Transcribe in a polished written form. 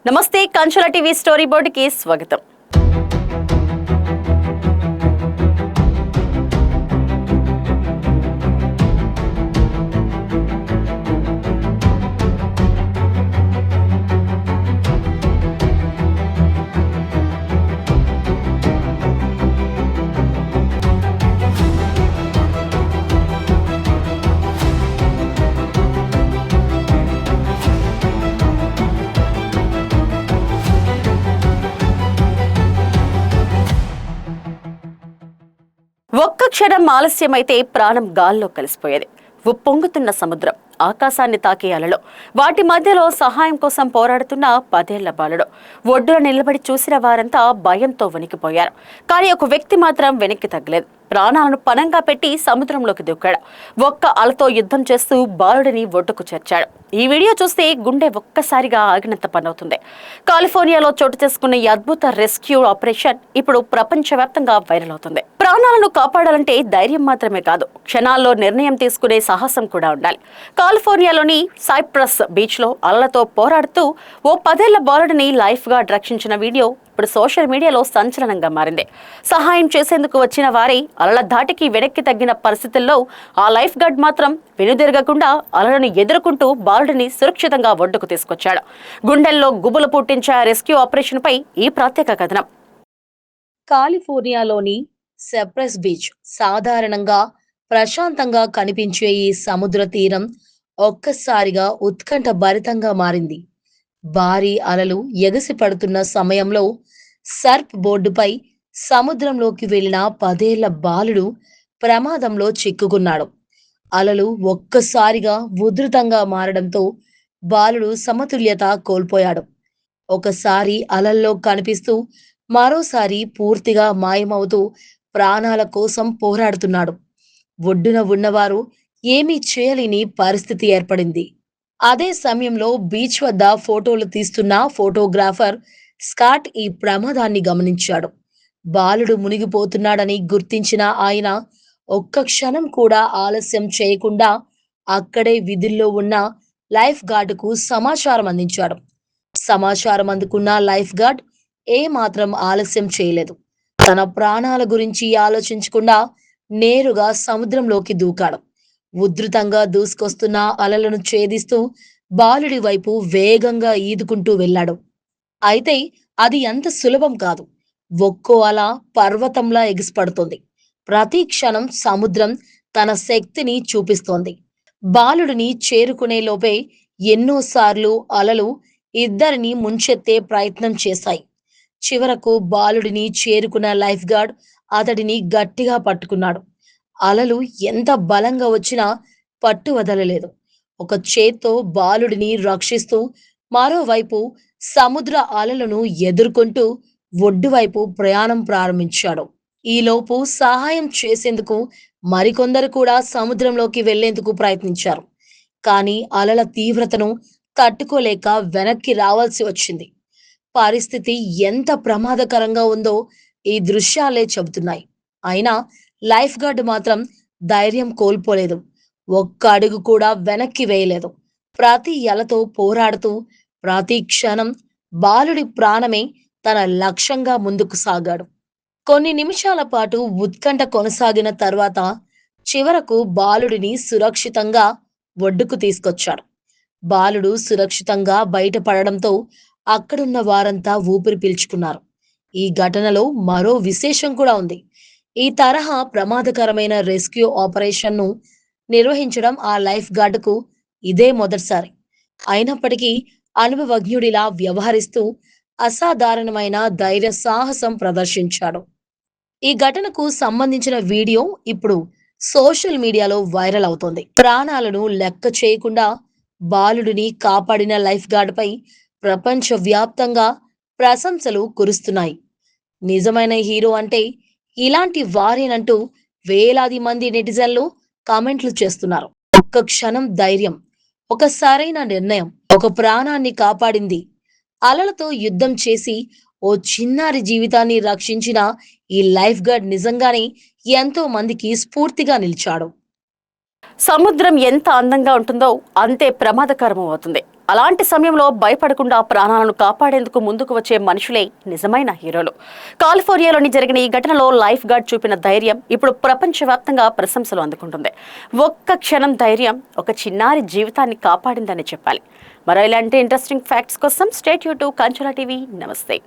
నమస్తే Kanchula TV story board కి స్వాగతం. ఒక్క క్షణం ఆలస్యమైతే ప్రాణం గాల్లో కలిసిపోయేది. ఉప్పొంగుతున్న సముద్రం, ఆకాశాన్ని తాకే అలలు, వాటి మధ్యలో సహాయం కోసం పోరాడుతున్న 10 ఏళ్ల బాలుడు. ఒడ్డున నిలబడి చూసిన వారంతా భయంతో వణికిపోయారు. కానీ ఒక వ్యక్తి మాత్రం వెనక్కి తగ్గలేదు. ప్రాణాలను పణంగా పెట్టి సముద్రంలోకి దూకాడు. ఒక్క అలతో యుద్ధం చేస్తూ బాలుడిని ఒడ్డుకు చేర్చాడు. ఈ వీడియో చూస్తే గుండె ఒక్కసారిగా ఆగినంత పనవుతుంది. కాలిఫోర్నియాలో చోటు చేసుకున్న ఈ అద్భుత రెస్క్యూ ఆపరేషన్ ఇప్పుడు ప్రపంచవ్యాప్తంగా వైరల్ అవుతుంది. ప్రాణాలను కాపాడాలంటే ధైర్యం మాత్రమే కాదు, క్షణాల్లో నిర్ణయం తీసుకునే సాహసం కూడా ఉండాలి. కాలిఫోర్నియాలోని సైప్రస్ బీచ్ లో అలలతో పోరాడుతూ ఓ 10 ఏళ్ల బాలుడిని లైఫ్ గార్డ్ రక్షించిన వీడియో ఇప్పుడు సోషల్ మీడియాలో సంచలనంగా మారింది. సహాయం చేసేందుకు వచ్చిన వారి అలల ధాటికి వెనక్కి తగ్గిన పరిస్థితుల్లో ఆ లైఫ్ గార్డ్ మాత్రం వెనుదిరగకుండా అలలను ఎదుర్కొంటూ బాలుడిని సురక్షితంగా ఒడ్డుకు తీసుకొచ్చాడు. గుండెల్లో గుబులు పుట్టించే రెస్క్యూ ఆపరేషన్ పై ఈ ప్రత్యేక కథనం. కాలిఫోర్నియాలోని సెప్రస్ బీచ్ సాధారణంగా ప్రశాంతంగా కనిపించే ఈ సముద్ర తీరం ఒక్కసారిగా ఉత్కంఠ భరితంగా మారింది. భారీ అలలు ఎగసి పడుతున్న సమయంలో సర్ఫ్ బోర్డుపై సముద్రంలోకి వెళ్లిన 10 ఏళ్ల బాలుడు ప్రమాదంలో చిక్కుకున్నాడు. అలలు ఒక్కసారిగా ఉధృతంగా మారడంతో బాలుడు సమతుల్యత కోల్పోయాడు. ఒకసారి అలల్లో కనిపిస్తూ మరోసారి పూర్తిగా మాయమవుతూ ప్రాణాల కోసం పోరాడుతున్నాడు. ఒడ్డున ఉన్నవారు ఏమీ చేయలేని పరిస్థితి ఏర్పడింది. అదే సమయంలో బీచ్ వద్ద ఫోటోలు తీస్తున్న ఫోటోగ్రాఫర్ స్కాట్ ఈ ప్రమాదాన్ని గమనించాడు. బాలుడు మునిగిపోతున్నాడని గుర్తించిన ఆయన ఒక్క క్షణం కూడా ఆలస్యం చేయకుండా అక్కడే విధుల్లో ఉన్న లైఫ్ గార్డుకు సమాచారం అందించాడు. సమాచారం అందుకున్న లైఫ్ గార్డ్ ఏమాత్రం ఆలస్యం చేయలేదు. తన ప్రాణాల గురించి ఆలోచించకుండా నేరుగా సముద్రంలోకి దూకాడు. ఉధృతంగా దూసుకొస్తున్న అలలను ఛేదిస్తూ బాలుడి వైపు వేగంగా ఈదుకుంటూ వెళ్ళాడు. అయితే అది అంత సులభం కాదు. ఒక్కో అల పర్వతంలా ఎగిసిపడుతోంది. ప్రతి క్షణం సముద్రం తన శక్తిని చూపిస్తోంది. బాలుడిని చేరుకునే లోపే ఎన్నోసార్లు అలలు ఇద్దరిని ముంచెత్తే ప్రయత్నం చేశాయి. చివరకు బాలుడిని చేరుకున్న లైఫ్ గార్డ్ అతడిని గట్టిగా పట్టుకున్నాడు. అలలు ఎంత బలంగా వచ్చినా పట్టు వదలలేదు. ఒక చేత్తో బాలుడిని రక్షిస్తూ మరోవైపు సముద్ర అలలను ఎదుర్కొంటూ ఒడ్డువైపు ప్రయాణం ప్రారంభించాడు. ఈలోపు సహాయం చేసేందుకు మరికొందరు కూడా సముద్రంలోకి వెళ్లేందుకు ప్రయత్నించారు. కానీ అలల తీవ్రతను తట్టుకోలేక వెనక్కి రావాల్సి వచ్చింది. పరిస్థితి ఎంత ప్రమాదకరంగా ఉందో ఈ దృశ్యాలే చెబుతున్నాయి. అయినా లైఫ్ గార్డ్ మాత్రం ధైర్యం కోల్పోలేదు. ఒక్క అడుగు కూడా వెనక్కి వేయలేదు. ప్రతి అలతో పోరాడుతూ ప్రతి క్షణం బాలుడి ప్రాణమే తన లక్ష్యంగా ముందుకు సాగాడు. కొన్ని నిమిషాల పాటు ఉత్కంఠ కొనసాగిన తర్వాత చివరకు బాలుడిని సురక్షితంగా ఒడ్డుకు తీసుకొచ్చాడు. బాలుడు సురక్షితంగా బయటపడడంతో అక్కడున్న వారంతా ఊపిరి పీల్చుకున్నారు. ఈ ఘటనలో మరో విశేషం కూడా ఉంది. ఈ తరహా ప్రమాదకరమైన రెస్క్యూ ఆపరేషన్ ను నిర్వహించడం ఆ లైఫ్ గార్డుకు ఇదే మొదటిసారి. అయినప్పటికీ అనుభవజ్ఞుడిలా వ్యవహరిస్తూ అసాధారణమైన ధైర్య సాహసం ప్రదర్శించాడు. ఈ ఘటనకు సంబంధించిన వీడియో ఇప్పుడు సోషల్ మీడియాలో వైరల్ అవుతోంది. ప్రాణాలను లెక్క చేయకుండా బాలుడిని కాపాడిన లైఫ్ గార్డ్ పై ప్రపంచ వ్యాప్తంగా ప్రశంసలు కురుస్తున్నాయి. నిజమైన హీరో అంటే ఇలాంటి వారేనంటూ వేలాది మంది నెటిజన్లు కామెంట్లు చేస్తున్నారు. ఒక్క క్షణం ధైర్యం, ఒక సరైన నిర్ణయం ఒక ప్రాణాన్ని కాపాడింది. అలలతో యుద్ధం చేసి ఓ చిన్నారి జీవితాన్ని రక్షించిన ఈ లైఫ్ గార్డ్ నిజంగానే ఎంతో మందికి స్ఫూర్తిగా నిలిచాడు. సముద్రం ఎంత అందంగా ఉంటుందో అంతే ప్రమాదకరం అవుతుంది. అలాంటి సమయంలో భయపడకుండా ప్రాణాలను కాపాడేందుకు ముందుకు వచ్చే మనుషులే నిజమైన హీరోలు. కాలిఫోర్నియాలోని జరిగిన ఈ ఘటనలో లైఫ్ గార్డ్ చూపిన ధైర్యం ఇప్పుడు ప్రపంచవ్యాప్తంగా ప్రశంసలు అందుకుంటుంది. ఒక్క క్షణం ధైర్యం ఒక చిన్నారి జీవితాన్ని కాపాడిందని చెప్పాలి. మరో ఇలాంటి ఇంట్రెస్టింగ్ ఫ్యాక్ట్స్ కోసం stay tune to Kanchula TV. నమస్తే.